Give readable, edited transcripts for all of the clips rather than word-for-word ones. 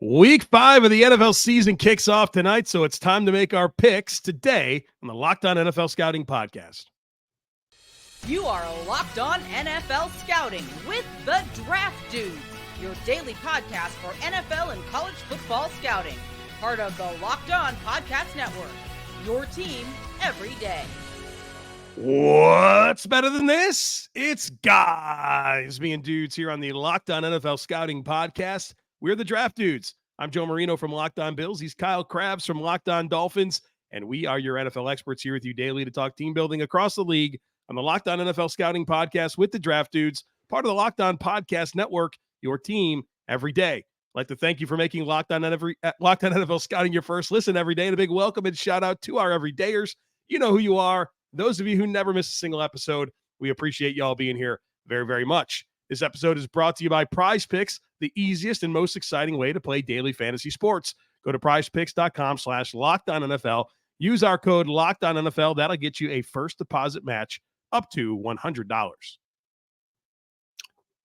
Week 5 of the NFL season kicks off tonight, so it's time to make our picks today on the Locked On NFL Scouting Podcast. You are Locked On NFL Scouting with the Draft Dudes, your daily podcast for NFL and college football scouting. Part of the Locked On Podcast Network, your team every day. What's better than this? It's guys being dudes here on the Locked On NFL Scouting Podcast. We're the Draft Dudes. I'm Joe Marino from Locked On Bills. He's Kyle Crabbs from Locked On Dolphins. And we are your NFL experts here with you daily to talk team building across the league on the Locked On NFL Scouting Podcast with the Draft Dudes, part of the Locked On Podcast Network, your team every day. I'd like to thank you for making Locked On NFL Scouting your first listen every day. And a big welcome and shout out to our everydayers. You know who you are. Those of you who never miss a single episode, we appreciate y'all being here very, very much. This episode is brought to you by Prize Picks, the easiest and most exciting way to play daily fantasy sports. Go to prizepicks.com/LockedOnNFL. Use our code LockedOnNFL. That'll get you a first deposit match up to $100.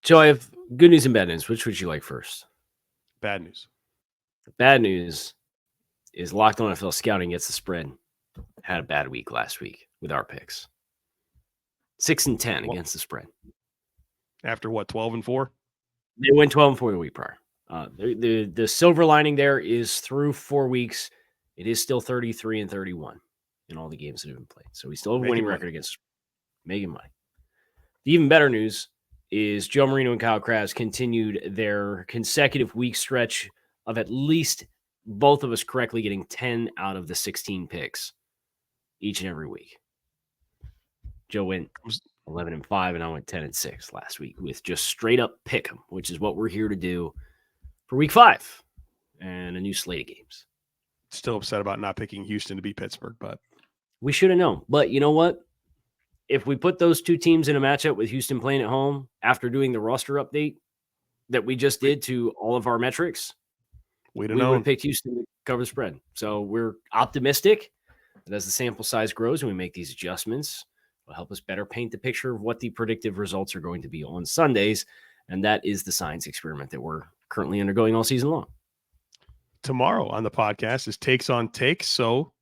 So I have good news and bad news. Which would you like first? Bad news. The bad news is Locked On NFL Scouting gets the spread. Had a bad week last week with our picks. 6-10 against the spread. After what, 12-4? They went 12-4 the week prior. The silver lining there is through 4 weeks, it is still 33-31 in all the games that have been played. So we still have a winning record against making money. The even better news is Joe Marino and Kyle Crabbs continued their consecutive week stretch of at least both of us correctly getting 10 out of the 16 picks each and every week. Joe went 11-5, and I went 10-6 last week with just straight up pick 'em, which is what we're here to do for week 5 and a new slate of games. Still upset about not picking Houston to beat Pittsburgh, but we should have known. But you know what? If we put those two teams in a matchup with Houston playing at home after doing the roster update that we just did to all of our metrics, we would have picked Houston to cover the spread. So we're optimistic that as the sample size grows and we make these adjustments, will help us better paint the picture of what the predictive results are going to be on Sundays. And that is the science experiment that we're currently undergoing all season long. Tomorrow on the podcast is Takes on Takes. So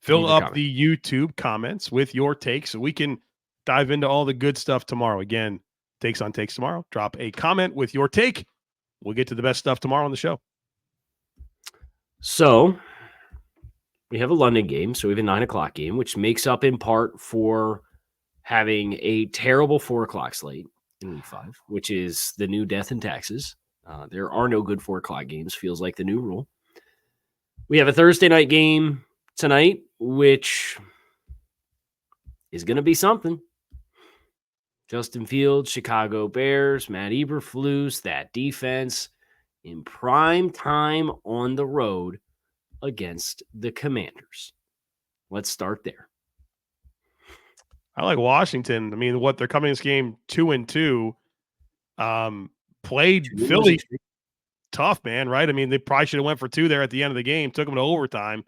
fill up the YouTube comments with your takes so we can dive into all the good stuff tomorrow. Again, Takes on Takes tomorrow. Drop a comment with your take. We'll get to the best stuff tomorrow on the show. So we have a London game. So we have a 9:00 game, which makes up in part for having a terrible 4:00 slate in week 5, which is the new death and taxes. There are no good 4:00 games. Feels like the new rule. We have a Thursday night game tonight, which is going to be something. Justin Fields, Chicago Bears, Matt Eberflus, that defense in prime time on the road against the Commanders. Let's start there. I like Washington. I mean, they're coming this game 2-2. Played Philly tough, man, right? I mean, they probably should have went for 2 there at the end of the game. Took them to overtime.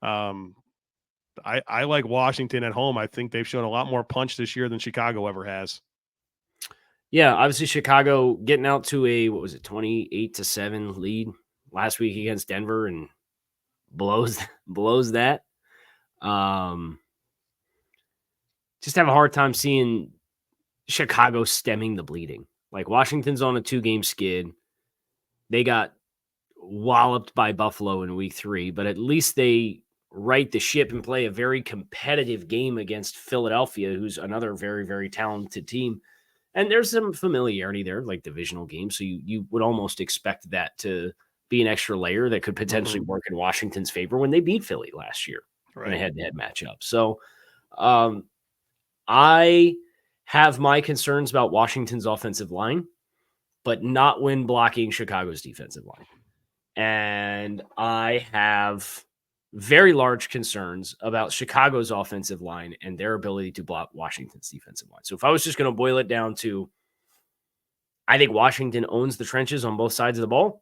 I like Washington at home. I think they've shown a lot more punch this year than Chicago ever has. Yeah, obviously Chicago getting out to a 28-7 lead last week against Denver and blows that. Just have a hard time seeing Chicago stemming the bleeding. Like Washington's on a 2-game skid. They got walloped by Buffalo in week 3, but at least they right the ship and play a very competitive game against Philadelphia, who's another very, very talented team. And there's some familiarity there, like divisional games. So you would almost expect that to be an extra layer that could potentially work in Washington's favor when they beat Philly last year in a head-to-head matchup. So I have my concerns about Washington's offensive line, but not when blocking Chicago's defensive line. And I have very large concerns about Chicago's offensive line and their ability to block Washington's defensive line. So if I was just going to boil it down to, I think Washington owns the trenches on both sides of the ball.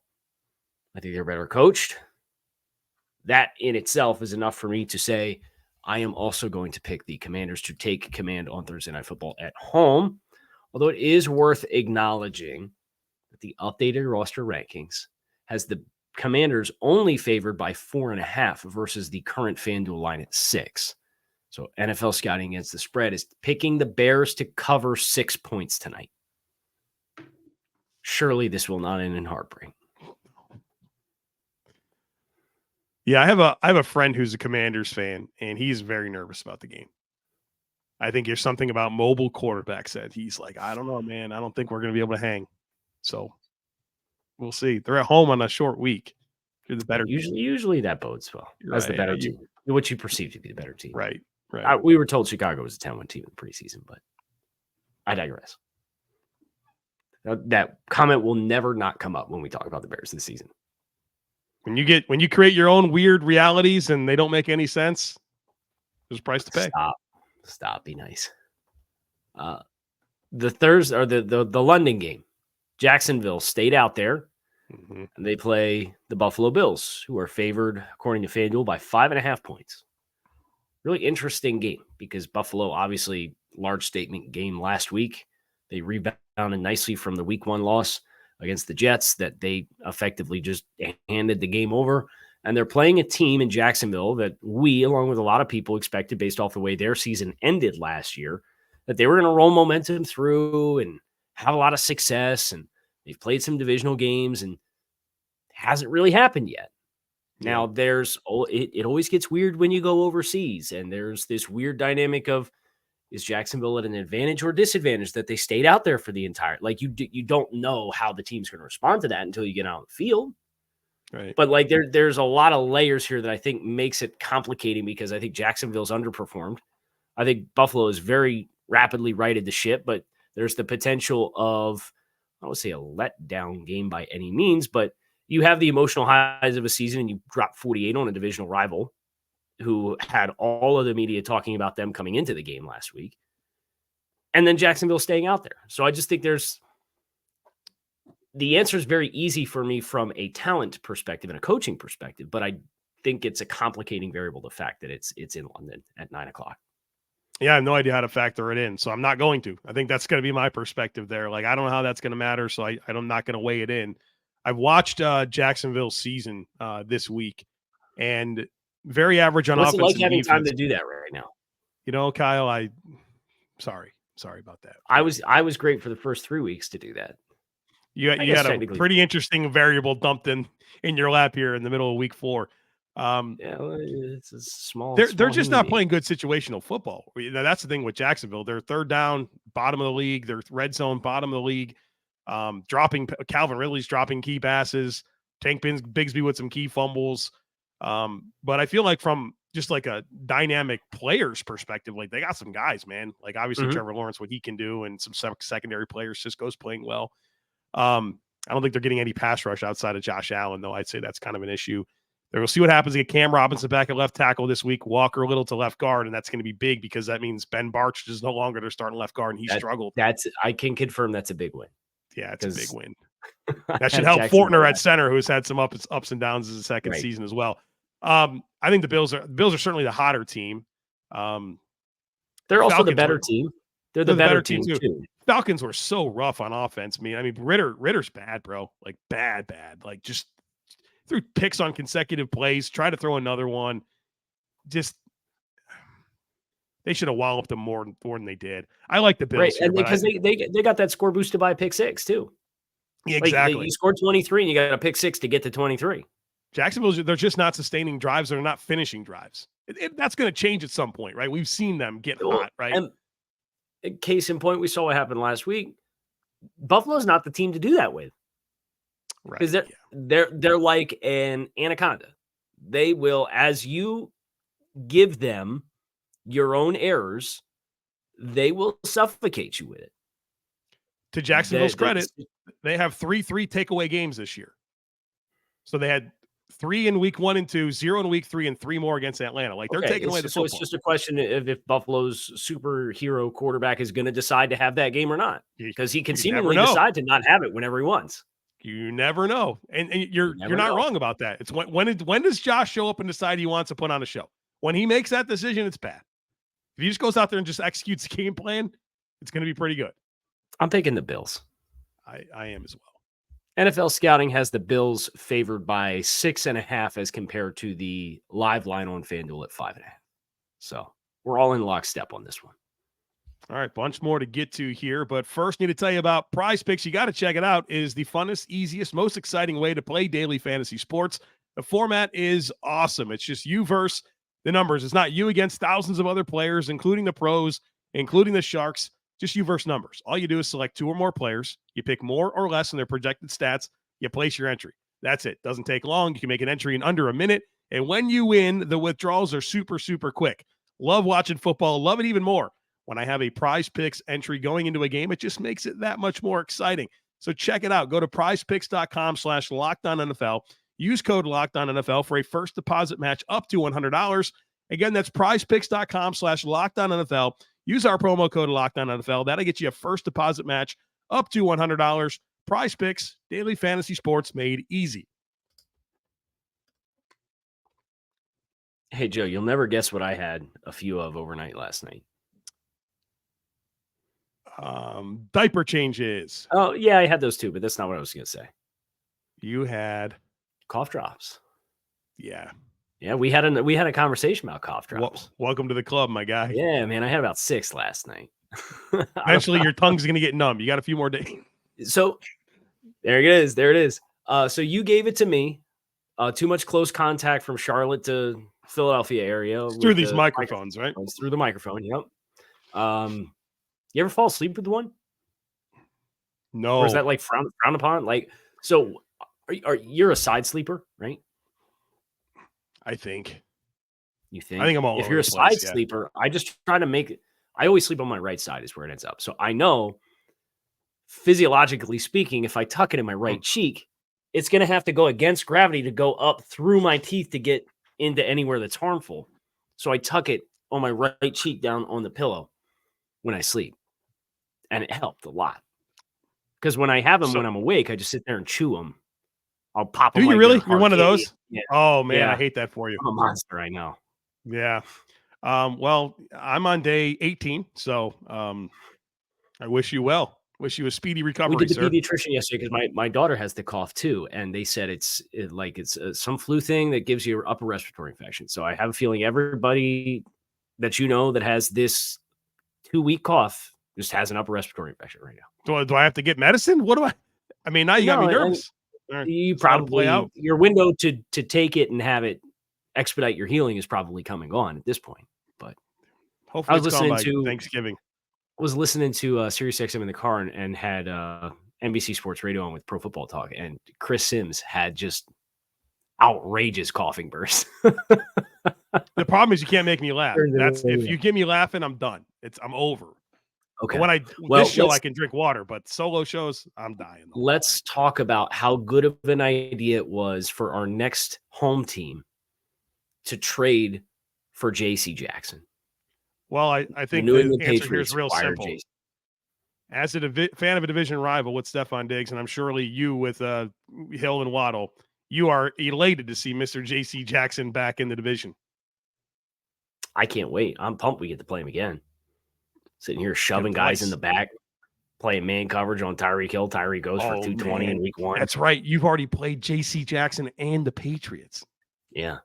I think they're better coached. That in itself is enough for me to say I am also going to pick the Commanders to take command on Thursday Night Football at home. Although it is worth acknowledging that the updated roster rankings has the Commanders only favored by 4.5 versus the current FanDuel line at 6. So NFL scouting against the spread is picking the Bears to cover 6 points tonight. Surely this will not end in heartbreak. Yeah, I have a friend who's a Commanders fan, and he's very nervous about the game. I think there's something about mobile quarterbacks that he's like, I don't know, man. I don't think we're going to be able to hang. So we'll see. They're at home on a short week. You're the better. Usually that bodes well. As the better team, what you perceive to be the better team. Right. We were told Chicago was a 10-win team in the preseason, but I digress. That comment will never not come up when we talk about the Bears this season. When you create your own weird realities and they don't make any sense, there's a price to pay. Stop. Be nice. The Thursday or the London game, Jacksonville stayed out there, and they play the Buffalo Bills, who are favored according to FanDuel by 5.5 points. Really interesting game because Buffalo, obviously, large statement game last week. They rebounded nicely from the week 1 loss against the Jets that they effectively just handed the game over. And they're playing a team in Jacksonville that we, along with a lot of people, expected based off the way their season ended last year, that they were going to roll momentum through and have a lot of success. And they've played some divisional games and it hasn't really happened yet. Yeah. Now, it always gets weird when you go overseas. And there's this weird dynamic of, is Jacksonville at an advantage or disadvantage that they stayed out there for the entire, like you don't know how the team's going to respond to that until you get out on the field. Right. But like there's a lot of layers here that I think makes it complicating because I think Jacksonville's underperformed. I think Buffalo is very rapidly righted the ship, but there's the potential of, I would say a letdown game by any means, but you have the emotional highs of a season and you drop 48 on a divisional rival who had all of the media talking about them coming into the game last week. And then Jacksonville staying out there. So I just think the answer is very easy for me from a talent perspective and a coaching perspective, but I think it's a complicating variable, the fact that it's in London at 9:00. Yeah, I have no idea how to factor it in, so I'm not going to. I think that's going to be my perspective there. Like, I don't know how that's going to matter, so I'm not going to weigh it in. I've watched Jacksonville's season this week, and very average on offense. What's it like having time to do that right now? You know, Kyle, sorry about that. I was great for the first 3 weeks to do that. You had a pretty interesting variable dumped in your lap here in the middle of week 4. It's a small. They're just not playing good situational football. That's the thing with Jacksonville. They're third down, bottom of the league. They're red zone, bottom of the league. Calvin Ridley's dropping key passes. Tank Bigsby with some key fumbles. But I feel like from just like a dynamic players perspective, like they got some guys, man. Like obviously Trevor Lawrence, what he can do, and some secondary players. Cisco's playing well. I don't think they're getting any pass rush outside of Josh Allen, though. I'd say that's kind of an issue. We'll see what happens to get Cam Robinson back at left tackle this week, Walker Little to left guard, and that's going to be big because that means Ben Barch is no longer their starting left guard, and he struggled. I can confirm that's a big win. Yeah, it's a big win. That should help Fortner at center, who's had some ups and downs as a second season as well. I think the Bills are certainly the hotter team. They're also the better team. They're the better team too. Falcons were so rough on offense. I mean, Ritter's bad, bro. Like bad. Like just threw picks on consecutive plays. Try to throw another one. Just they should have walloped them more than they did. I like the Bills, right? And because they got that score boosted by a pick 6 too. Yeah, exactly. You scored 23 and you got a pick 6 to get to 23. Jacksonville, they're just not sustaining drives. They're not finishing drives. That's going to change at some point, right? We've seen them get hot, right? And case in point, we saw what happened last week. Buffalo's not the team to do that with. Right. Because they're like an anaconda. They will, as you give them your own errors, they will suffocate you with it. To Jacksonville's credit, they have 3 takeaway games this year. So they had 3 in week 1 and 2, 0 in week 3, and 3 more against Atlanta. Like they're taking away the football. So it's just a question of if Buffalo's superhero quarterback is going to decide to have that game or not, because he can seemingly decide to not have it whenever he wants. You never know, and you're not wrong about that. It's when does Josh show up and decide he wants to put on a show? When he makes that decision, it's bad. If he just goes out there and just executes the game plan, it's going to be pretty good. I'm picking the Bills. I am as well. NFL Scouting has the Bills favored by 6.5 as compared to the live line on FanDuel at 5.5. So we're all in lockstep on this one. All right, bunch more to get to here, but first need to tell you about Prize Picks. You got to check it out. It is the funnest, easiest, most exciting way to play daily fantasy sports. The format is awesome. It's just you versus the numbers. It's not you against thousands of other players, including the pros, including the Sharks, just you versus numbers. All you do is select 2 or more players. You pick more or less in their projected stats. You place your entry. That's it. Doesn't take long. You can make an entry in under a minute. And when you win, the withdrawals are super, super quick. Love watching football. Love it even more when I have a Prize Picks entry going into a game. It just makes it that much more exciting. So check it out. Go to prizepicks.com/LockedOnNFL. Use code LockedOnNFL for a first deposit match up to $100. Again, that's prizepicks.com/LockedOnNFL. Use our promo code LockedOnNFL. That'll get you a first deposit match up to $100. Prize Picks, daily fantasy sports made easy. Hey, Joe, you'll never guess what I had a few of overnight last night. Diaper changes. Oh, yeah, I had those too, but that's not what I was going to say. You had cough drops. Yeah. Yeah, we had a conversation about cough drops. Welcome to the club, my guy. Yeah, man, I had about 6 last night. Eventually, your tongue's going to get numb. You got a few more days. So there it is. There it is. So you gave it to me. Too much close contact from Charlotte to Philadelphia area. Through these microphones, right? It's through the microphone. Yep. You ever fall asleep with one? No. Or is that like frowned upon? Like, so you're a side sleeper, right? I think. You think? I think I'm all. If you're a side sleeper, I just try to make it. I always sleep on my right side is where it ends up. So I know, physiologically speaking, if I tuck it in my right cheek, it's going to have to go against gravity to go up through my teeth to get into anywhere that's harmful. So I tuck it on my right cheek down on the pillow when I sleep. And it helped a lot. Because when I have them when I'm awake, I just sit there and chew them. I'll pop them. Do you really? You're one of those? Yeah. Oh, man, yeah. I hate that for you. I'm a monster, I know. Yeah. Well, I'm on day 18, so I wish you well. Wish you a speedy recovery, We did the sir. pediatrician yesterday because my daughter has the cough too, and they said it's some flu thing that gives you upper respiratory infection. So I have a feeling everybody that you know that has this 2-week cough just has an upper respiratory infection right now. Do I have to get medicine? What do I mean, now you got me nervous. You probably your window to take it and have it expedite your healing is probably coming on at this point. But hopefully I was listening to Thanksgiving. I was listening to Sirius XM in the car and had NBC Sports Radio on with Pro Football Talk, and Chris Sims had just outrageous coughing bursts. The problem is you can't make me laugh. That's if you get me laughing, I'm done. I'm over. Okay. But this show I can drink water, but solo shows, I'm dying. Let's talk about how good of an idea it was for our next home team to trade for J.C. Jackson. Well, I think the answer here is real simple. Jason. As a fan of a division rival with Stephon Diggs, and I'm surely you with Hill and Waddle, you are elated to see Mr. J.C. Jackson back in the division. I can't wait. I'm pumped we get to play him again. Sitting here shoving guys in the back, playing man coverage on Tyreek Hill. Tyreek goes for 220 in week 1. That's right. You've already played J.C. Jackson and the Patriots. Yeah.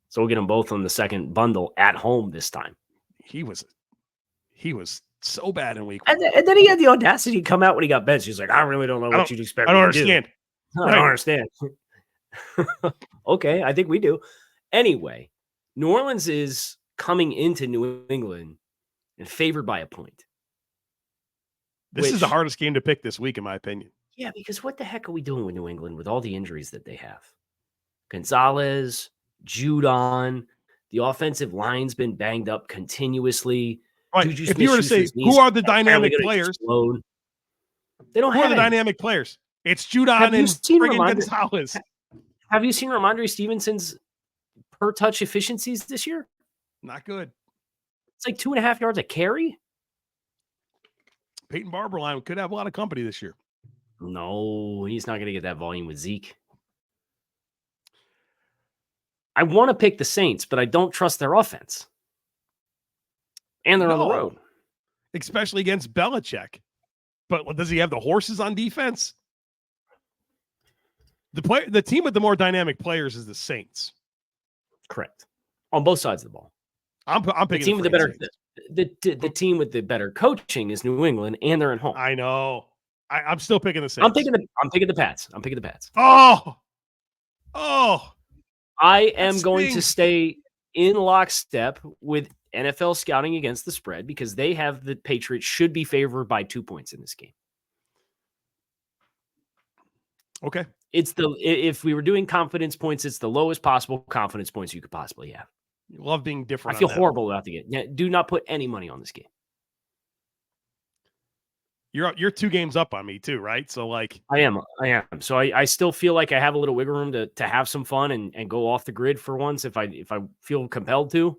So we'll get them both on the second bundle at home this time. He was so bad in week 1. And then he had the audacity to come out when he got benched. He's like, I really don't know what you'd expect. I don't understand. I don't understand. Okay, I think we do. Anyway, New Orleans is coming into New England and favored by a point. This is the hardest game to pick this week, in my opinion. Yeah, because what the heck are we doing with New England with all the injuries that they have? Gonzalez, Judon, the offensive line's been banged up continuously. Right. If you were to say, who are the dynamic players? They don't have the dynamic players. It's Judon and friggin' Gonzalez. Have you seen Ramondre Stevenson's per touch efficiencies this year? Not good. It's like 2.5 yards a carry. Peyton Barberline could have a lot of company this year. No, he's not going to get that volume with Zeke. I want to pick the Saints, but I don't trust their offense. And they're on the road. Especially against Belichick. But does he have the horses on defense? The team with the more dynamic players is the Saints. Correct. On both sides of the ball. I'm picking the team with the better the team with the better coaching is New England, and they're at home. I know. I'm still picking the Saints. I'm picking the Pats. I'm picking the Pats. Oh. I am going to stay in lockstep with NFL scouting against the spread because they have the Patriots should be favored by 2 points in this game. Okay. If we were doing confidence points, it's the lowest possible confidence points you could possibly have. You love being different. I feel horrible about the game. Yeah, do not put any money on this game. You're 2 games up on me too, right? So like I am. So I still feel like I have a little wiggle room to have some fun and go off the grid for once if I feel compelled to.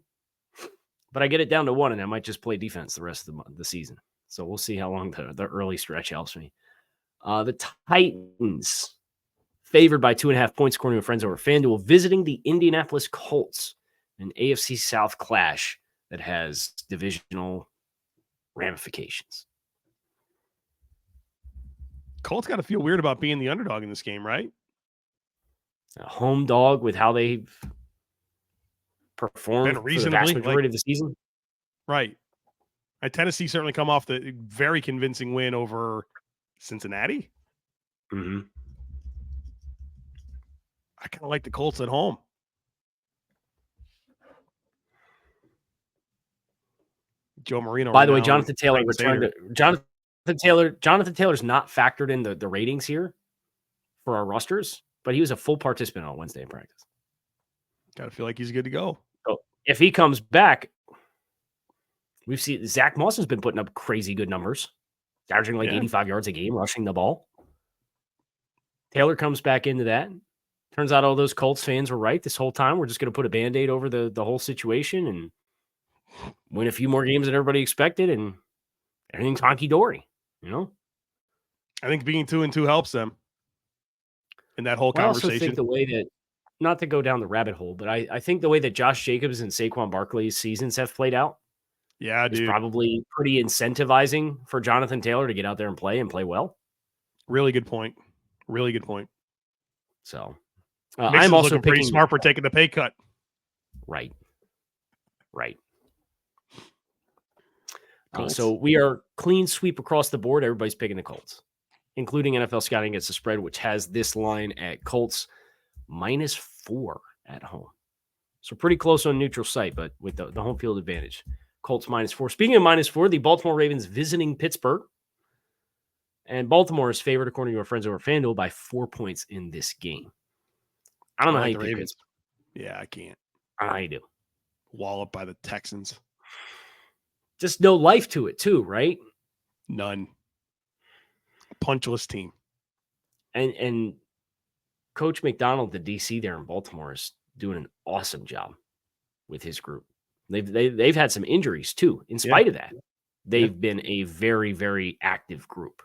But I get it down to 1, and I might just play defense the rest of the season. So we'll see how long the early stretch helps me. The Titans favored by 2.5 points, according to friends over FanDuel, visiting the Indianapolis Colts, an AFC South clash that has divisional ramifications. Colts got to feel weird about being the underdog in this game, right? A home dog with how they've performed for the vast majority of the season. Right. Tennessee certainly come off the very convincing win over Cincinnati. Mm-hmm. I kind of like the Colts at home. Joe Marino. By the way, Jonathan Taylor returned. Jonathan Taylor's not factored in the ratings here for our rosters, but he was a full participant on Wednesday in practice. Got to feel like he's good to go. So if he comes back, we've seen Zach Moss has been putting up crazy good numbers, averaging like 85 yards a game, rushing the ball. Taylor comes back into that. Turns out all those Colts fans were right this whole time. We're just going to put a Band-Aid over the whole situation and win a few more games than everybody expected, and everything's honky-dory, you know? I think being 2-2 helps them in that whole conversation. I also think the way that, not to go down the rabbit hole, but I think the way that Josh Jacobs and Saquon Barkley's seasons have played out is probably pretty incentivizing for Jonathan Taylor to get out there and play well. Really good point. Really good point. So I'm also looking pretty smart for taking the pay cut. Right. So we are clean sweep across the board. Everybody's picking the Colts, including NFL Scouting against the spread, which has this line at Colts -4 at home. So pretty close on neutral site, but with the home field advantage. Colts -4. Speaking of -4, the Baltimore Ravens visiting Pittsburgh. And Baltimore is favored, according to our friends over FanDuel, by 4 points in this game. I don't know how you pick Pittsburgh. Yeah, I can't. I don't know how you do. Walloped by the Texans. Just no life to it, too, right? None. Punchless team. And Coach McDonald, the DC there in Baltimore, is doing an awesome job with his group. They've had some injuries, too. In spite of that, they've been a very, very active group.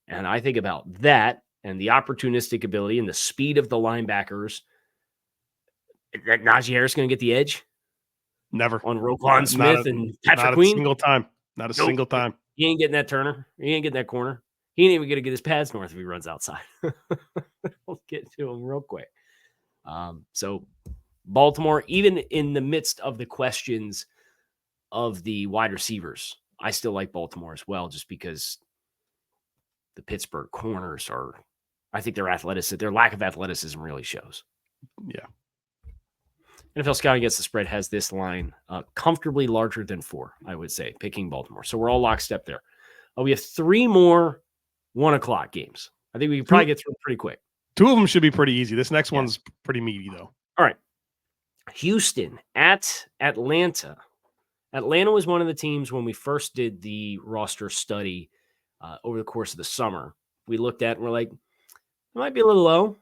And I think about that and the opportunistic ability and the speed of the linebackers. That Najee Harris going to get the edge? Never. On Roquan Smith and Patrick Queen? Not a single time. He ain't getting that Turner. He ain't getting that corner. He ain't even going to get his pads north if he runs outside. We'll get to him real quick. So Baltimore, even in the midst of the questions of the wide receivers, I still like Baltimore as well, just because the Pittsburgh corners I think their lack of athleticism really shows. Yeah. NFL Scouting against the spread has this line comfortably larger than 4, I would say, picking Baltimore. So we're all lockstep there. We have 3 more 1 o'clock games. I think we can probably get through pretty quick. 2 of them should be pretty easy. This next one's pretty meaty, though. All right. Houston at Atlanta. Atlanta was one of the teams when we first did the roster study over the course of the summer. We looked at and we're like, it might be a little low.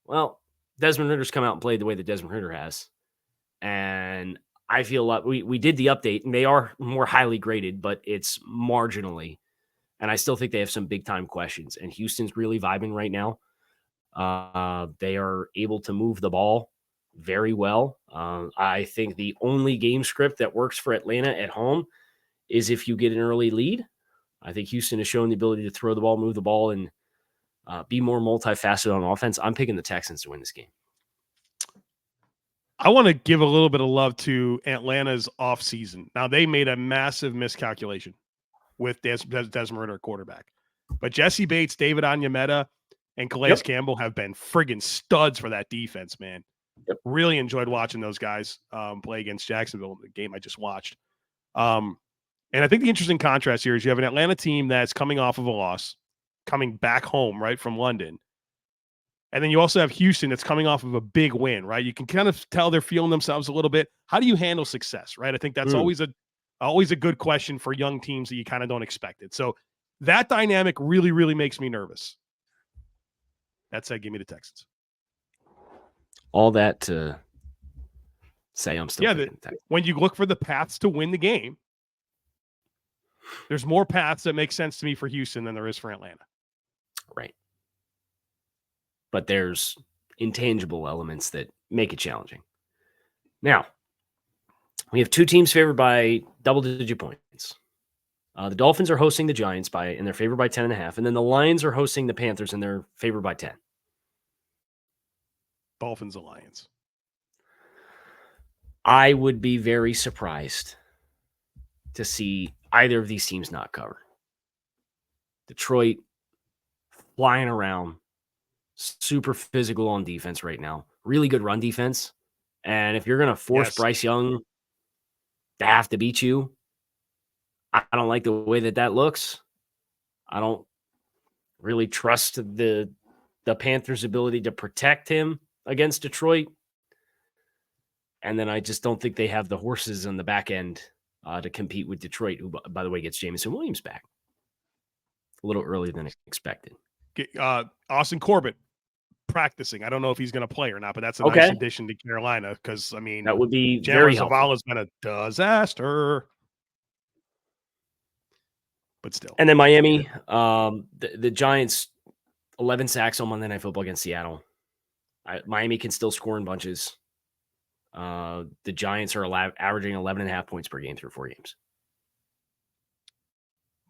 Well, Desmond Ritter's come out and played the way that Desmond Ritter has. And I feel like we did the update, and they are more highly graded, but it's marginally. And I still think they have some big-time questions. And Houston's really vibing right now. They are able to move the ball very well. I think the only game script that works for Atlanta at home is if you get an early lead. I think Houston has shown the ability to throw the ball, move the ball, and be more multifaceted on offense. I'm picking the Texans to win this game. I want to give a little bit of love to Atlanta's offseason. Now, they made a massive miscalculation with Desmond Ridder quarterback. But Jesse Bates, David Onyemata, and Calais Campbell have been friggin' studs for that defense, man. Yep. Really enjoyed watching those guys play against Jacksonville, the game I just watched. And I think the interesting contrast here is you have an Atlanta team that's coming off of a loss, coming back home, right, from London. And then you also have Houston that's coming off of a big win, right? You can kind of tell they're feeling themselves a little bit. How do you handle success, right? I think that's always a good question for young teams that you kind of don't expect it. So that dynamic really, really makes me nervous. That said, give me the Texans. All that to say I'm still when you look for the paths to win the game, there's more paths that make sense to me for Houston than there is for Atlanta. Right. But there's intangible elements that make it challenging. Now, we have two teams favored by double-digit points. The Dolphins are hosting the Giants and they're favored by 10.5, and then the Lions are hosting the Panthers and they're favored by 10. Dolphins, Lions. I would be very surprised to see either of these teams not cover. Detroit flying around, super physical on defense right now, really good run defense. And if you're going to force Bryce Young to have to beat you, I don't like the way that looks. I don't really trust the Panthers' ability to protect him against Detroit. And then I just don't think they have the horses on the back end to compete with Detroit, who, by the way, gets Jameson Williams back a little earlier than expected. Austin Corbett practicing. I don't know if he's going to play or not, but that's a nice addition to Carolina because, I mean, that would be very helpful. Zavala's been a disaster. But still. And then Miami, the Giants, 11 sacks on Monday Night Football against Seattle. Miami can still score in bunches. The Giants are averaging 11.5 points per game through 4 games.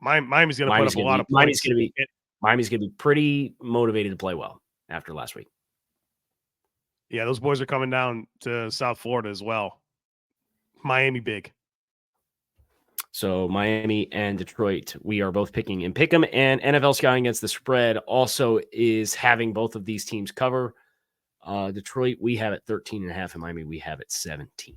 Miami's going to put up a lot of points. Miami's going to be pretty motivated to play well after last week. Yeah, those boys are coming down to South Florida as well. Miami big. So Miami and Detroit, we are both picking in Pick'em, and NFL Scouting Against the Spread also is having both of these teams cover. Detroit, we have it 13.5, and Miami, we have it 17.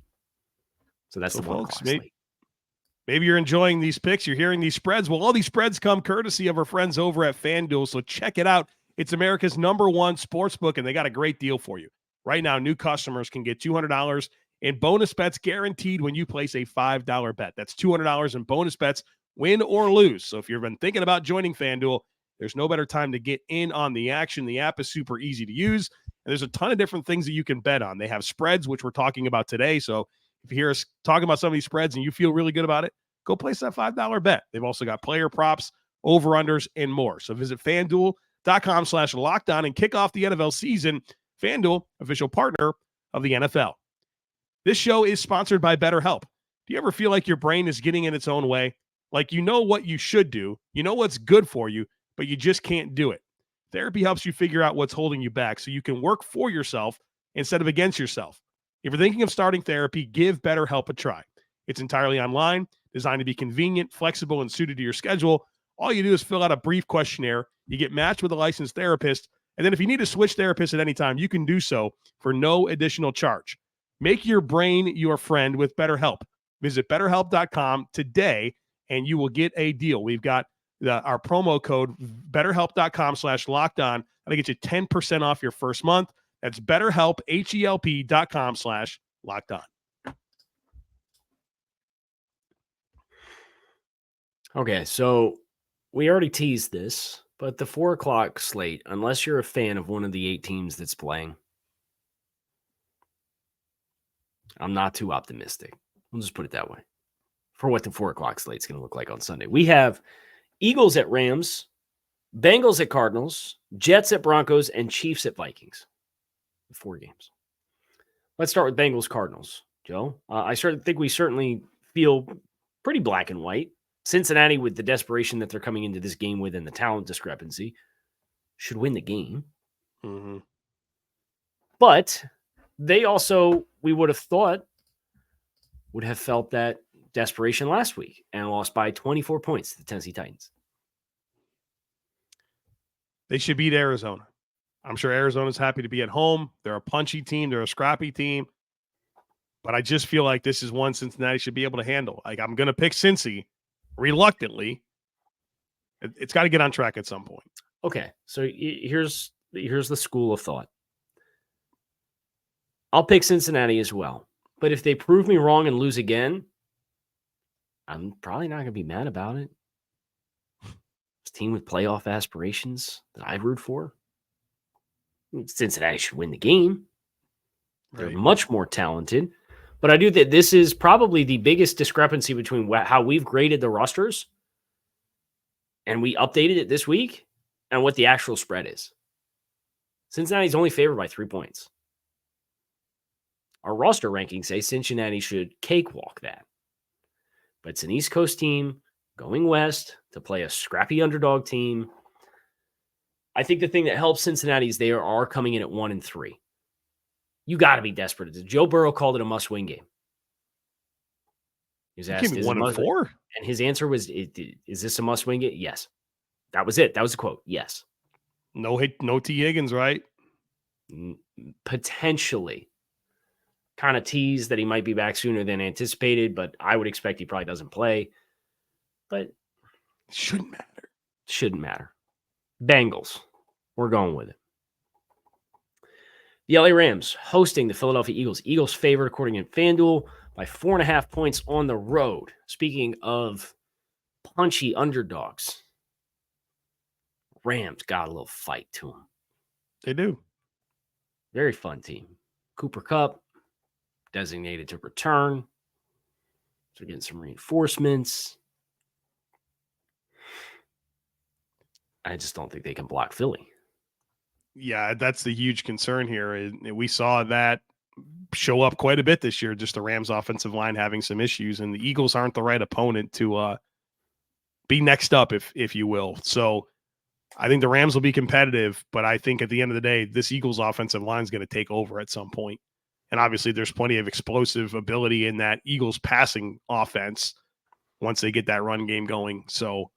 So that's the folks. Maybe you're enjoying these picks. You're hearing these spreads. Well, all these spreads come courtesy of our friends over at FanDuel. So check it out. It's America's #1 sportsbook, and they got a great deal for you. Right now, new customers can get $200 in bonus bets guaranteed when you place a $5 bet. That's $200 in bonus bets, win or lose. So if you've been thinking about joining FanDuel, there's no better time to get in on the action. The app is super easy to use, and there's a ton of different things that you can bet on. They have spreads, which we're talking about today. So if you hear us talking about some of these spreads and you feel really good about it, go place that $5 bet. They've also got player props, over-unders, and more. So visit FanDuel.com/lockedon and kick off the NFL season. FanDuel, official partner of the NFL. This show is sponsored by BetterHelp. Do you ever feel like your brain is getting in its own way? Like you know what you should do, you know what's good for you, but you just can't do it. Therapy helps you figure out what's holding you back so you can work for yourself instead of against yourself. If you're thinking of starting therapy, give BetterHelp a try. It's entirely online, designed to be convenient, flexible, and suited to your schedule. All you do is fill out a brief questionnaire. You get matched with a licensed therapist. And then if you need to switch therapists at any time, you can do so for no additional charge. Make your brain your friend with BetterHelp. Visit BetterHelp.com today, and you will get a deal. We've got our promo code, BetterHelp.com/lockedon. That'll get you 10% off your first month. That's BetterHelp, HELP.com/lockedon. Okay, so we already teased this, but the 4 o'clock slate, unless you're a fan of one of the 8 teams that's playing, I'm not too optimistic. We'll just put it that way for what the 4 o'clock slate is going to look like on Sunday. We have Eagles at Rams, Bengals at Cardinals, Jets at Broncos, and Chiefs at Vikings. 4 games. Let's start with Bengals Cardinals, Joe. I think we certainly feel pretty black and white. Cincinnati, with the desperation that they're coming into this game with and the talent discrepancy, should win the game. Mm-hmm. But they also, we would have thought, would have felt that desperation last week and lost by 24 points to the Tennessee Titans. They should beat Arizona. I'm sure Arizona's happy to be at home. They're a punchy team. They're a scrappy team. But I just feel like this is one Cincinnati should be able to handle. Like, I'm going to pick Cincy reluctantly. It's got to get on track at some point. Okay, so here's the school of thought. I'll pick Cincinnati as well. But if they prove me wrong and lose again, I'm probably not going to be mad about it. This team with playoff aspirations that I root for. Cincinnati should win the game. They're Right. much more talented. But I do think this is probably the biggest discrepancy between how we've graded the rosters and we updated it this week and what the actual spread is. Cincinnati's only favored by 3 points. Our roster rankings say Cincinnati should cakewalk that. But it's an East Coast team going west to play a scrappy underdog team. I think the thing that helps Cincinnati is they are coming in at 1-3. You got to be desperate. Joe Burrow called it a must-win game. He was asked, Give me 1-4. And his answer was, is this a must-win game? Yes. That was it. That was the quote. Yes. No T. Higgins, right? Potentially. Kind of teased that he might be back sooner than anticipated, but I would expect he probably doesn't play. But shouldn't matter. Shouldn't matter. Bengals. We're going with it. The LA Rams hosting the Philadelphia Eagles. Eagles favored, according to FanDuel, by 4.5 points on the road. Speaking of punchy underdogs, Rams got a little fight to them. They do. Very fun team. Cooper Kupp, designated to return. So getting some reinforcements. I just don't think they can block Philly. Yeah, that's the huge concern here. We saw that show up quite a bit this year, just the Rams offensive line having some issues, and the Eagles aren't the right opponent to be next up, if you will. So I think the Rams will be competitive, but I think at the end of the day, this Eagles offensive line is going to take over at some point. And obviously there's plenty of explosive ability in that Eagles passing offense once they get that run game going. So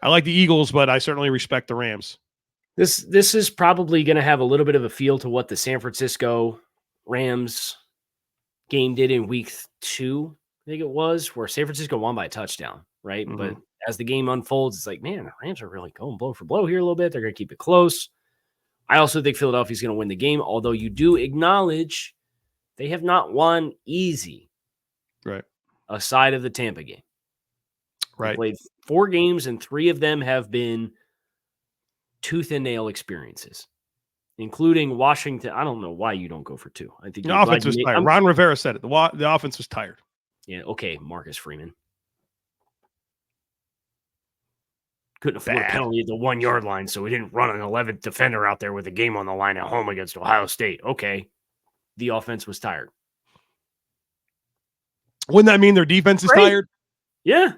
I like the Eagles, but I certainly respect the Rams. This is probably going to have a little bit of a feel to what the San Francisco Rams game did in week 2, I think it was, where San Francisco won by a touchdown, right? Mm-hmm. But as the game unfolds, it's like, man, the Rams are really going blow for blow here a little bit. They're going to keep it close. I also think Philadelphia's going to win the game, although you do acknowledge they have not won easy. Right. Aside of the Tampa game. Right. They played 4 games, and 3 of them have been tooth and nail experiences, including Washington. I don't know why you don't go for 2. I think the offense was tired. Ron Rivera said it. The offense was tired. Yeah. Okay. Marcus Freeman couldn't afford a penalty at the 1-yard line, so we didn't run an 11th defender out there with a game on the line at home against Ohio State. Okay. The offense was tired. Wouldn't that mean their defense is tired? Yeah.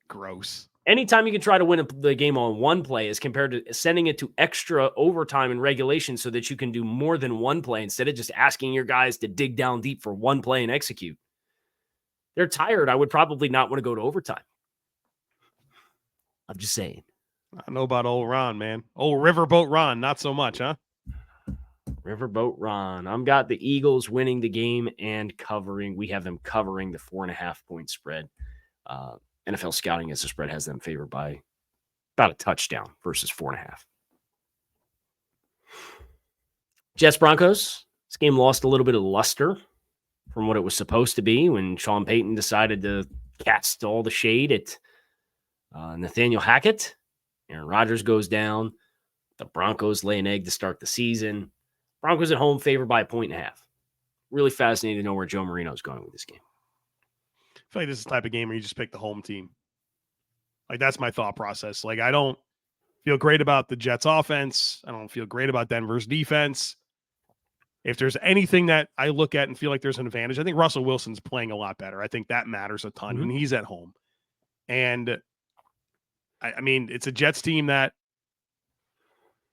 Gross. Anytime you can try to win the game on one play as compared to sending it to extra overtime and regulation so that you can do more than one play instead of just asking your guys to dig down deep for one play and execute. They're tired. I would probably not want to go to overtime. I'm just saying. I know about old Ron, man. Old Riverboat Ron, not so much, huh? Riverboat Ron. I've got the Eagles winning the game and covering. We have them covering the 4.5 point spread. NFL Scouting as the spread has them favored by about a touchdown versus 4.5. Jets Broncos. This game lost a little bit of luster from what it was supposed to be when Sean Payton decided to cast all the shade at Nathaniel Hackett. Aaron Rodgers goes down. The Broncos lay an egg to start the season. Broncos at home favored by 1.5. Really fascinating to know where Joe Marino is going with this game. I feel like this is the type of game where you just pick the home team. Like, that's my thought process. Like, I don't feel great about the Jets offense. I don't feel great about Denver's defense. If there's anything that I look at and feel like there's an advantage, I think Russell Wilson's playing a lot better. I think that matters a ton when he's at home. And I mean, it's a Jets team that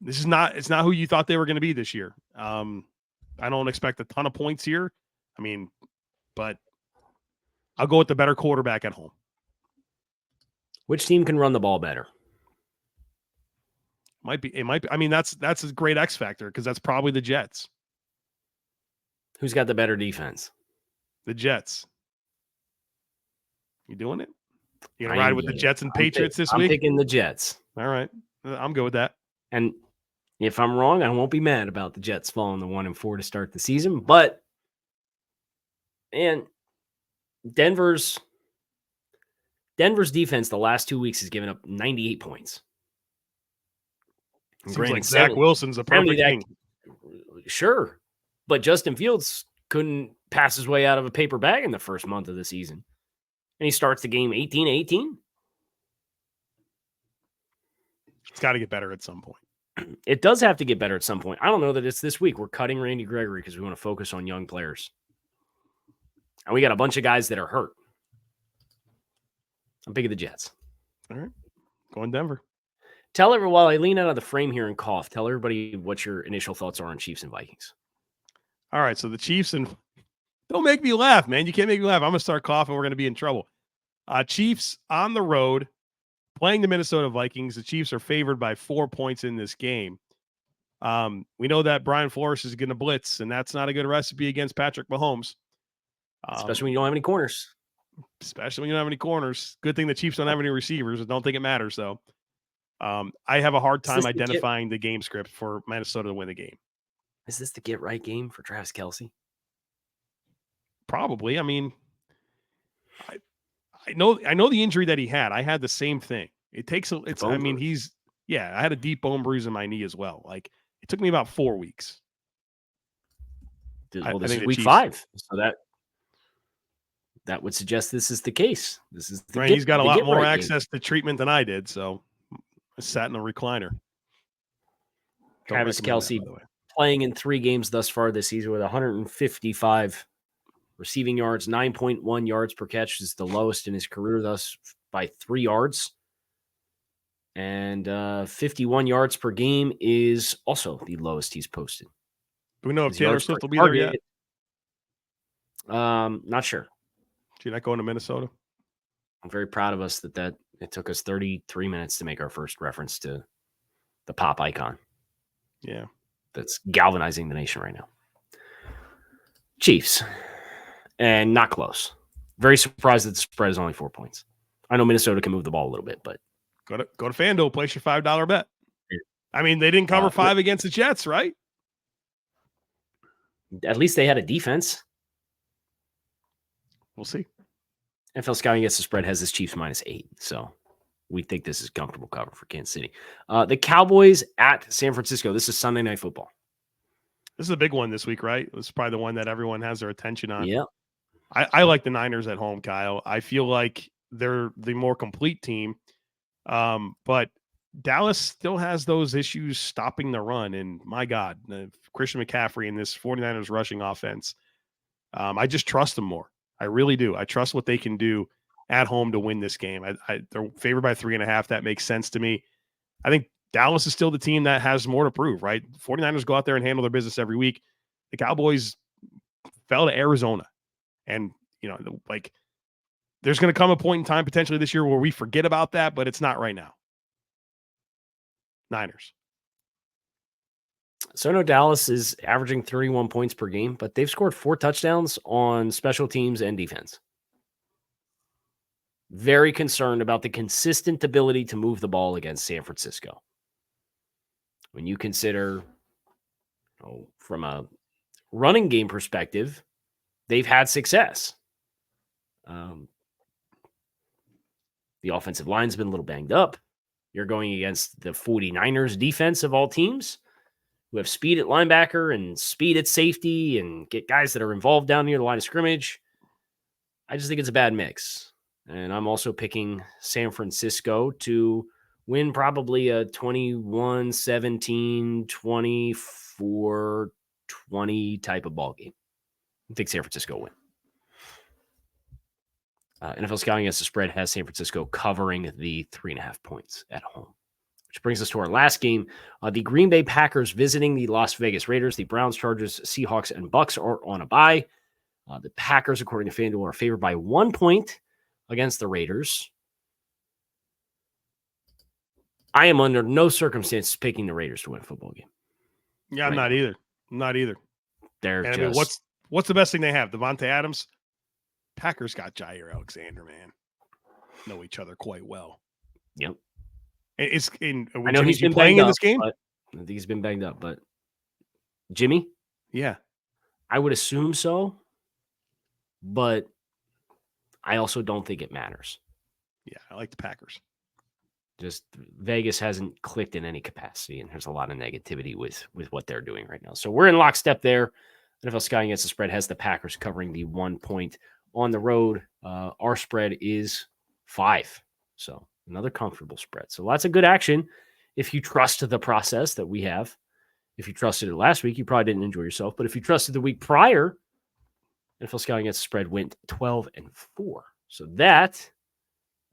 it's not who you thought they were going to be this year. I don't expect a ton of points here. I mean, but I'll go with the better quarterback at home. Which team can run the ball better? It might be. I mean, that's a great X factor because that's probably the Jets. Who's got the better defense? The Jets. You doing it? You gonna ride with the Jets and Patriots this week? I'm picking the Jets. All right, I'm good with that. And if I'm wrong, I won't be mad about the Jets falling to 1-4 to start the season. But Denver's defense the last 2 weeks has given up 98 points. Seems like Zach Wilson's a perfect thing. Sure. But Justin Fields couldn't pass his way out of a paper bag in the first month of the season. And he starts the game 18-18. It's got to get better at some point. It does have to get better at some point. I don't know that it's this week. We're cutting Randy Gregory because we want to focus on young players. And we got a bunch of guys that are hurt. I'm picking the Jets. All right. Going Denver. Tell everyone, while I lean out of the frame here and cough, tell everybody what your initial thoughts are on Chiefs and Vikings. All right. So the Chiefs and don't make me laugh, man. You can't make me laugh. I'm going to start coughing. We're going to be in trouble. Chiefs on the road playing the Minnesota Vikings. The Chiefs are favored by 4 points in this game. We know that Brian Flores is going to blitz, and that's not a good recipe against Patrick Mahomes. Especially when you don't have any corners. Especially when you don't have any corners. Good thing the Chiefs don't have any receivers. I don't think it matters, though. I have a hard time identifying the game script for Minnesota to win the game. Is this the get-right game for Travis Kelce? Probably. I mean, I know the injury that he had. I had the same thing. It takes I had a deep bone bruise in my knee as well. Like, it took me about 4 weeks. Well, this is week 5. So that would suggest this is the case. This is the he's got a lot more access to treatment than I did, so I sat in a recliner. Travis Kelce playing in 3 games thus far this season with 155 receiving yards, 9.1 yards per catch is the lowest in his career, thus by 3 yards. And 51 yards per game is also the lowest he's posted. Do we know if Taylor Swift will be there yet? Not sure. She's not going to Minnesota? I'm very proud of us that it took us 33 minutes to make our first reference to the pop icon. Yeah. That's galvanizing the nation right now. Chiefs. And not close. Very surprised that the spread is only 4 points. I know Minnesota can move the ball a little bit, but go to FanDuel, place your $5 bet. I mean, they didn't cover 5 against the Jets, right? At least they had a defense. We'll see. NFL Scouting against the spread has this Chiefs -8, so we think this is comfortable cover for Kansas City. The Cowboys at San Francisco. This is Sunday Night Football. This is a big one this week, right? It's probably the one that everyone has their attention on. Yeah. I like the Niners at home, Kyle. I feel like they're the more complete team. But Dallas still has those issues stopping the run. And my God, Christian McCaffrey and this 49ers rushing offense, I just trust them more. I really do. I trust what they can do at home to win this game. They're favored by 3.5. That makes sense to me. I think Dallas is still the team that has more to prove, right? 49ers go out there and handle their business every week. The Cowboys fell to Arizona. And, there's going to come a point in time potentially this year where we forget about that, but it's not right now. Niners. So I know Dallas is averaging 31 points per game, but they've scored 4 touchdowns on special teams and defense. Very concerned about the consistent ability to move the ball against San Francisco. When you consider, from a running game perspective, they've had success. The offensive line's been a little banged up. You're going against the 49ers defense of all teams, who have speed at linebacker and speed at safety and get guys that are involved down near the line of scrimmage. I just think it's a bad mix. And I'm also picking San Francisco to win probably a 21-17, 24-20 type of ball game. I think San Francisco will win. NFL Scouting against the spread has San Francisco covering the 3.5 points at home, which brings us to our last game. The Green Bay Packers visiting the Las Vegas Raiders. The Browns, Chargers, Seahawks, and Bucks are on a bye. The Packers, according to FanDuel, are favored by 1 point against the Raiders. I am under no circumstances picking the Raiders to win a football game. Yeah, I'm not either. I'm not either. They're I mean, what's the best thing they have? Devontae Adams. Packers got Jair Alexander, man. Know each other quite well. Yep. I know he's been playing in this game. I think he's been banged up, but Jimmy? Yeah. I would assume so, but I also don't think it matters. Yeah, I like the Packers. Just Vegas hasn't clicked in any capacity, and there's a lot of negativity with what they're doing right now. So we're in lockstep there. NFL Scouting Against the Spread has the Packers covering the 1 point on the road. Our spread is 5. So another comfortable spread. So lots of good action if you trust the process that we have. If you trusted it last week, you probably didn't enjoy yourself. But if you trusted the week prior, NFL Scouting Against the Spread went 12-4. So that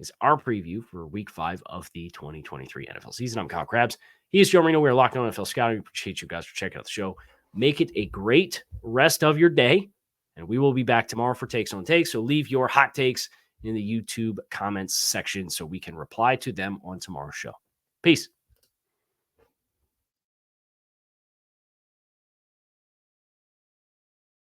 is our preview for week 5 of the 2023 NFL season. I'm Kyle Crabbs. He is Joe Marino. We're Locked On NFL Scouting. We appreciate you guys for checking out the show. Make it a great rest of your day. And we will be back tomorrow for Takes on Takes. So leave your hot takes in the YouTube comments section so we can reply to them on tomorrow's show. Peace.